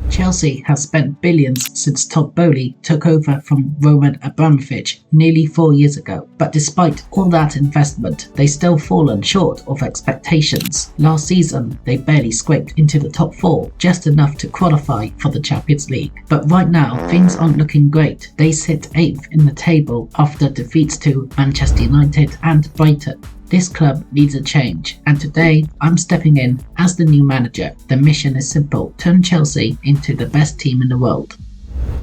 Chelsea has spent billions since Todd Boehly took over from Roman Abramovich nearly 4 years ago. But despite all that investment, they still fallen short of expectations. Last season, they barely scraped into the top 4, just enough to qualify for the Champions League. But right now, things aren't looking great. They sit 8th in the table after defeats to Manchester United and Brighton. This club needs a change, and today I'm stepping in as the new manager. The mission is simple: turn Chelsea into the best team in the world.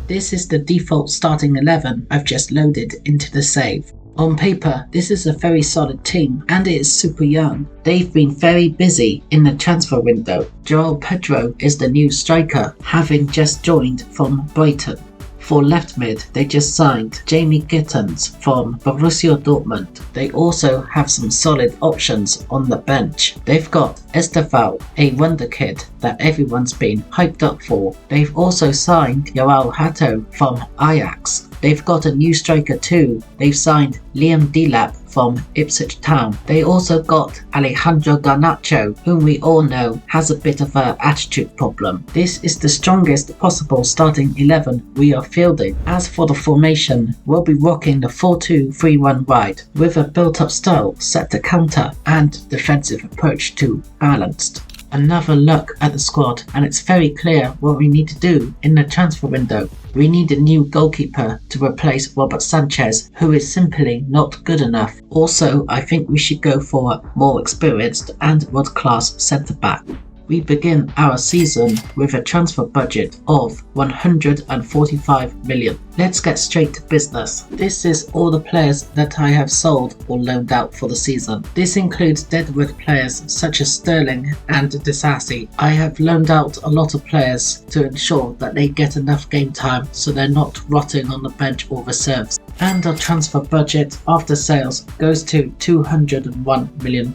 This is the default starting 11 I've just loaded into the save. On paper, this is a very solid team, and it is super young. They've been very busy in the transfer window. João Pedro is the new striker, having just joined from Brighton. For left mid, they just signed Jamie Gittens from Borussia Dortmund. They also have some solid options on the bench. They've got Estevão, a wonder kid that everyone's been hyped up for. They've also signed João Hato from Ajax. They've got a new striker too. They've signed Liam Delap from Ipswich Town. They also got Alejandro Garnacho, whom we all know has a bit of an attitude problem. This is the strongest possible starting 11 we are fielding. As for the formation, we'll be rocking the 4-2-3-1 wide with a built-up style set to counter and defensive approach to balanced. Another look at the squad, and it's very clear what we need to do in the transfer window. We need a new goalkeeper to replace Robert Sanchez, who is simply not good enough. Also, I think we should go for a more experienced and world-class centre-back. We begin our season with a transfer budget of 145 million. Let's get straight to business. This is all the players that I have sold or loaned out for the season. This includes deadwood players such as Sterling and Disasi. I have loaned out a lot of players to ensure that they get enough game time so they're not rotting on the bench or reserves. And our transfer budget after sales goes to £201 million.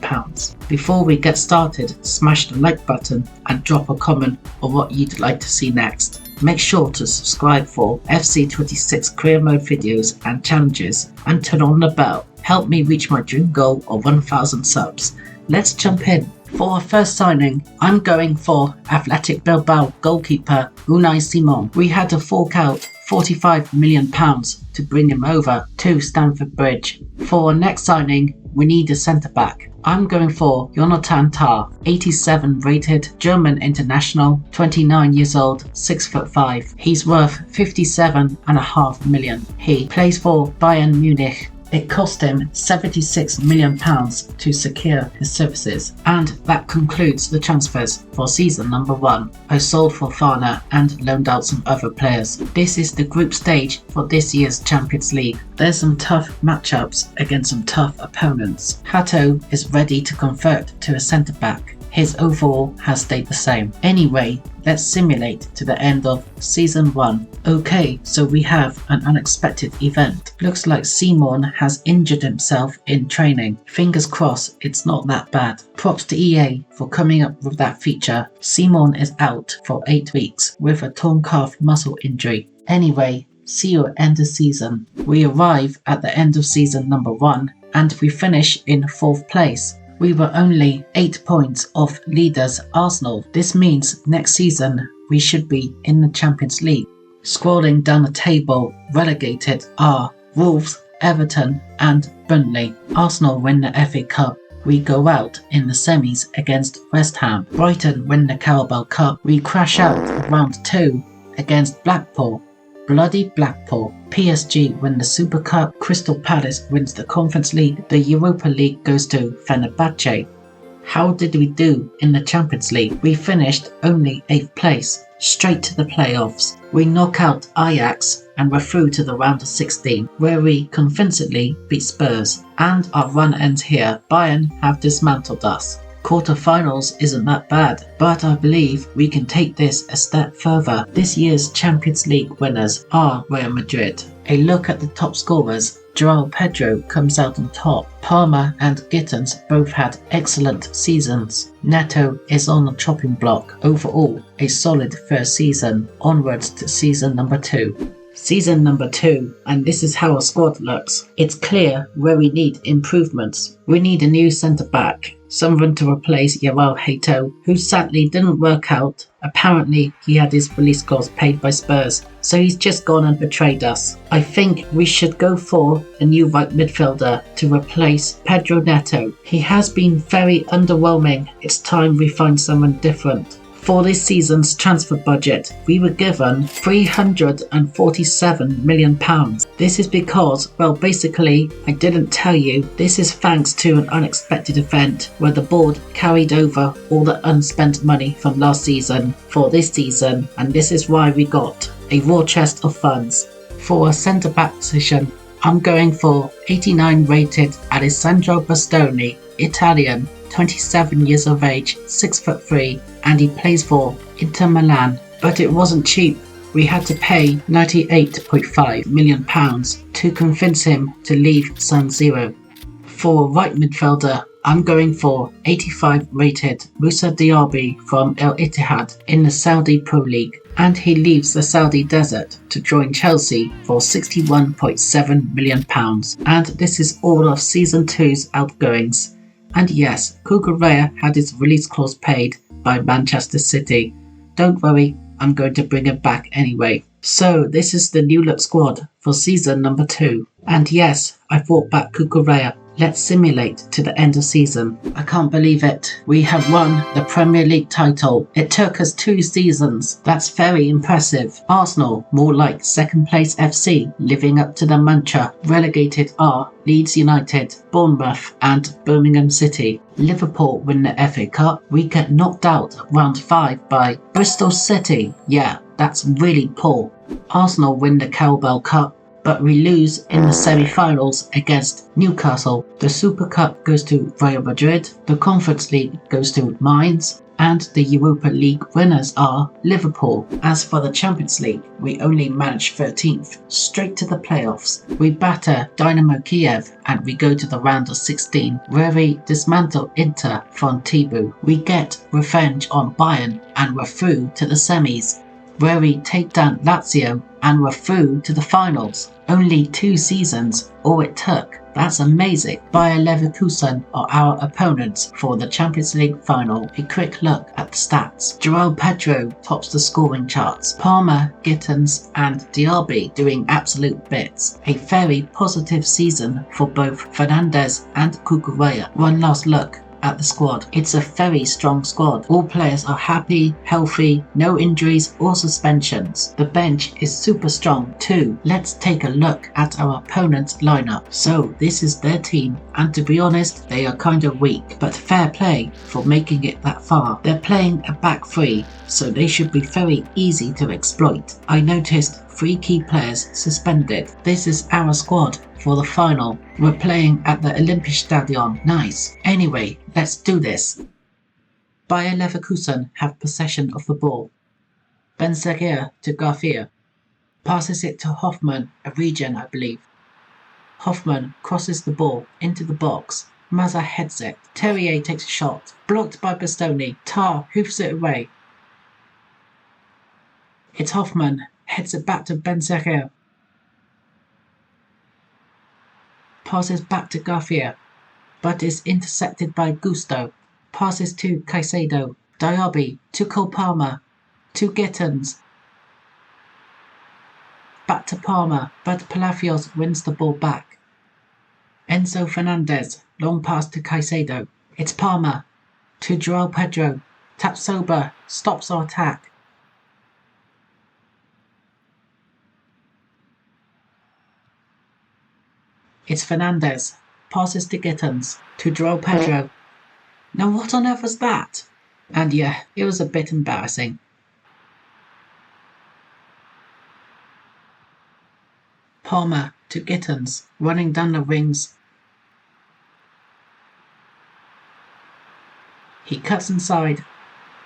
Before we get started, smash the like button and drop a comment on what you'd like to see next. Make sure to subscribe for FC26 Career Mode videos and challenges, and turn on the bell. Help me reach my dream goal of 1,000 subs. Let's jump in. For our first signing, I'm going for Athletic Bilbao goalkeeper Unai Simon. We had to fork out £45 million to bring him over to Stamford Bridge. For our next signing, we need a centre-back. I'm going for Jonathan Tah, 87 rated, German international, 29 years old, 6'5". He's worth £57.5 million. He plays for Bayern Munich. It cost him £76 million to secure his services. And that concludes the transfers for season number 1. I sold Fofana and loaned out some other players. This is the group stage for this year's Champions League. There's some tough matchups against some tough opponents. Hato is ready to convert to a centre-back. His overall has stayed the same. Anyway, let's simulate to the end of season 1. Okay, so we have an unexpected event. Looks like Simon has injured himself in training. Fingers crossed it's not that bad. Props to EA for coming up with that feature. Simon is out for 8 weeks with a torn calf muscle injury. Anyway, see you at end of season. We arrive at the end of season number 1 and we finish in 4th place. We were only 8 points off leaders Arsenal. This means next season we should be in the Champions League. Scrolling down the table, relegated are Wolves, Everton and Burnley. Arsenal win the FA Cup. We go out in the semis against West Ham. Brighton win the Carabao Cup. We crash out round 2 against Blackpool. Bloody Blackpool. PSG win the Super Cup. Crystal Palace wins the Conference League. The Europa League goes to Fenerbahce. How did we do in the Champions League? We finished only 8th place, straight to the playoffs. We knock out Ajax and we're through to the round of 16, where we convincingly beat Spurs. And our run ends here. Bayern have dismantled us. Quarterfinals isn't that bad, but I believe we can take this a step further. This year's Champions League winners are Real Madrid. A look at the top scorers. João Pedro comes out on top. Palmer and Gittens both had excellent seasons. Neto is on the chopping block. Overall, a solid first season. Onwards to season number 2. Season number 2, and this is how our squad looks. It's clear where we need improvements. We need a new centre-back. someone to replace Yoel Hato, who sadly didn't work out. Apparently, he had his release clause paid by Spurs, so he's just gone and betrayed us. I think we should go for a new right midfielder to replace Pedro Neto. He has been very underwhelming. It's time we find someone different. For this season's transfer budget, we were given £347 million. This is because, well, basically, I didn't tell you, this is thanks to an unexpected event where the board carried over all the unspent money from last season for this season, and this is why we got a raw chest of funds. For a centre-back position, I'm going for 89 rated Alessandro Bastoni, Italian, 27 years of age, 6'3", and he plays for Inter Milan. But it wasn't cheap. We had to pay £98.5 million to convince him to leave San Siro. For a right midfielder, I'm going for 85 rated Moussa Diaby from Al Ittihad in the Saudi Pro League, and he leaves the Saudi desert to join Chelsea for £61.7 million. And this is all of Season 2's outgoings. And yes, Cucurella had his release clause paid by Manchester City. Don't worry, I'm going to bring him back anyway. So this is the new look squad for season number 2. And yes, I brought back Cucurella. Let's simulate to the end of season. I can't believe it. We have won the Premier League title. It took us 2 seasons. That's very impressive. Arsenal, more like second place FC, living up to the mantra. Relegated are Leeds United, Bournemouth and Birmingham City. Liverpool win the FA Cup. We get knocked out at round 5 by Bristol City. Yeah, that's really poor. Arsenal win the Carabao Cup, but we lose in the semi-finals against Newcastle. The Super Cup goes to Real Madrid, the Conference League goes to Mainz, and the Europa League winners are Liverpool. As for the Champions League, we only managed 13th, straight to the playoffs. We batter Dynamo Kiev and we go to the round of 16, where we dismantle Inter from Tibu. We get revenge on Bayern and we're through to the semis, where we take down Lazio and we're through to the finals. Only 2 seasons, all it took. That's amazing. Bayer Leverkusen are our opponents for the Champions League final. A quick look at the stats. João Pedro tops the scoring charts. Palmer, Gittins and Diaby doing absolute bits. A very positive season for both Fernandes and Cucurella. One last look at the squad. It's a very strong squad. All players are happy, healthy, no injuries or suspensions. The bench is super strong too. Let's take a look at our opponent's lineup. So this is their team, and to be honest, they are kind of weak, but fair play for making it that far. They're playing a back 3, so they should be very easy to exploit. I noticed 3 key players suspended. This is our squad for the final. We're playing at the Olympiastadion. Nice. Anyway, let's do this. Bayer Leverkusen have possession of the ball. Benzeria to Garcia. Passes it to Hoffman, a regen I believe. Hoffman crosses the ball into the box. Mazza heads it. Terrier takes a shot. Blocked by Bastoni. Tar hoofs it away. It's Hoffman. Heads it back to Benzeria. Passes back to Garcia, but is intercepted by Gusto. Passes to Caicedo. Diaby to Cole Palmer. To Gittins. Back to Palmer, but Palacios wins the ball back. Enzo Fernandez. Long pass to Caicedo. It's Palmer. To João Pedro. Taps over. Stops our attack. It's Fernandez. Passes to Gittins. To João Pedro. Now what on earth was that? And yeah, it was a bit embarrassing. Palmer to Gittins. Running down the wings. He cuts inside.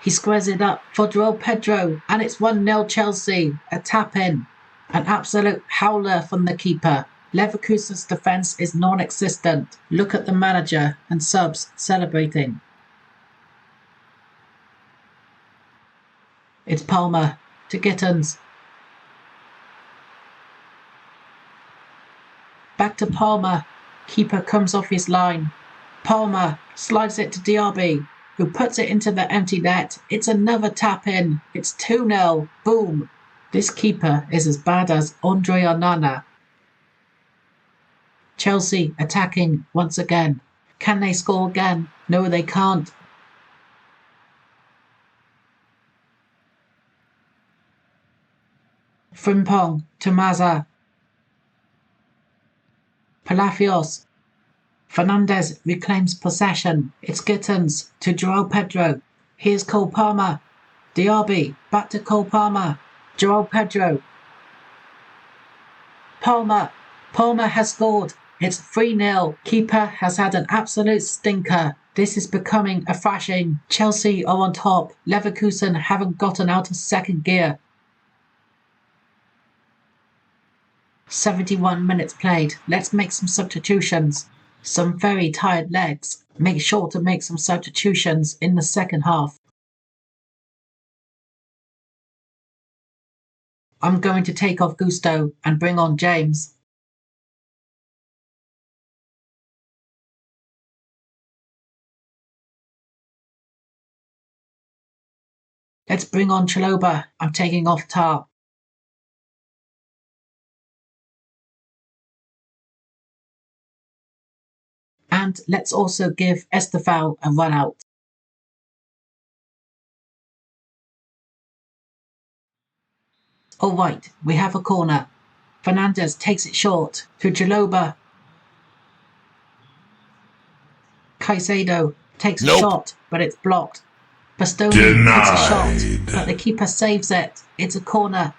He squares it up for João Pedro. And it's 1-0 Chelsea. A tap in. An absolute howler from the keeper. Leverkusen's defence is non-existent. Look at the manager and subs celebrating. It's Palmer to Gittins. Back to Palmer. Keeper comes off his line. Palmer slides it to Diaby, who puts it into the empty net. It's another tap in. It's 2-0. Boom. This keeper is as bad as Andre Onana. Chelsea attacking once again. Can they score again? No, they can't. Frimpong to Mazza. Palacios. Fernandez reclaims possession. It's Gittins to João Pedro. Here's Cole Palmer. Diaby back to Cole Palmer. João Pedro. Palmer. Palmer has scored. It's 3-0. Keeper has had an absolute stinker. This is becoming a thrashing. Chelsea are on top. Leverkusen haven't gotten out of second gear. 71 minutes played. Let's make some substitutions. Some very tired legs. Make sure to make some substitutions in the second half. I'm going to take off Gusto and bring on James. Let's bring on Chalobah. I'm taking off Tar. And let's also give Estevao a run out. Alright, we have a corner. Fernandez takes it short to Chalobah. Caicedo takes a shot, but it's blocked. Bastoni takes a shot, but the keeper saves it. It's a corner.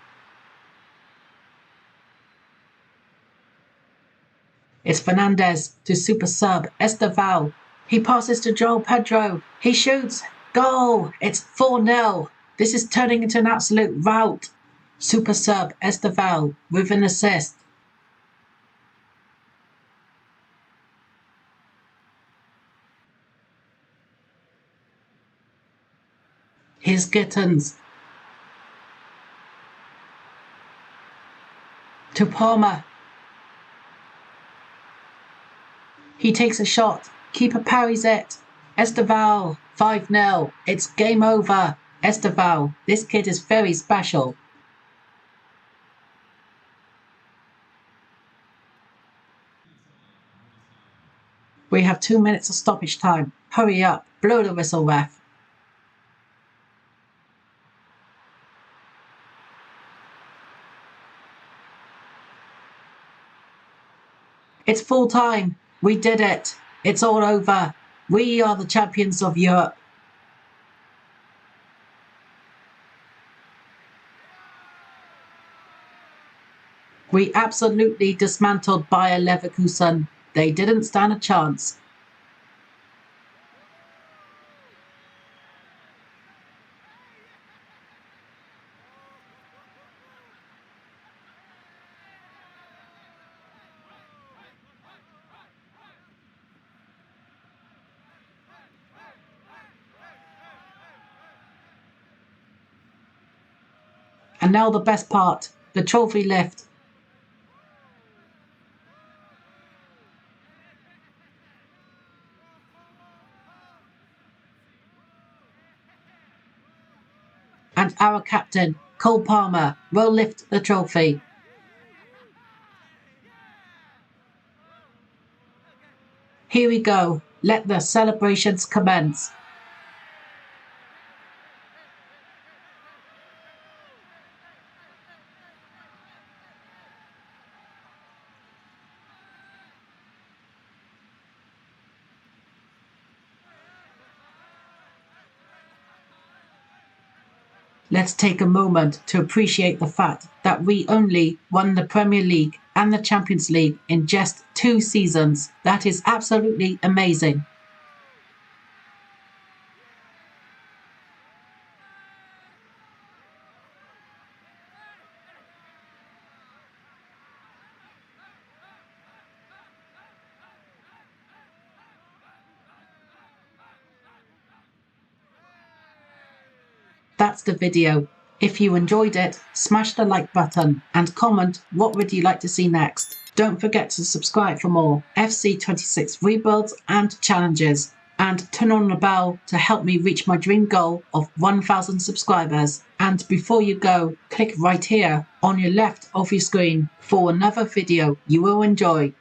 It's Fernandez to super sub Estevao. He passes to João Pedro. He shoots. Goal! It's 4-0. This is turning into an absolute rout. Super sub Estevao with an assist. Here's Gittins. To Palmer. He takes a shot. Keeper parries it. Estevao, 5-0. It's game over. Estevao, this kid is very special. We have 2 minutes of stoppage time. Hurry up. Blow the whistle, ref. It's full time. We did it. It's all over. We are the champions of Europe. We absolutely dismantled Bayer Leverkusen. They didn't stand a chance. And now the best part, the trophy lift. And our captain, Cole Palmer, will lift the trophy. Here we go. Let the celebrations commence. Let's take a moment to appreciate the fact that we only won the Premier League and the Champions League in just 2 seasons. That is absolutely amazing. That's the video. If you enjoyed it, smash the like button and comment what would you like to see next. Don't forget to subscribe for more FC26 rebuilds and challenges, and turn on the bell to help me reach my dream goal of 1,000 subscribers. And before you go, click right here on your left of your screen for another video you will enjoy.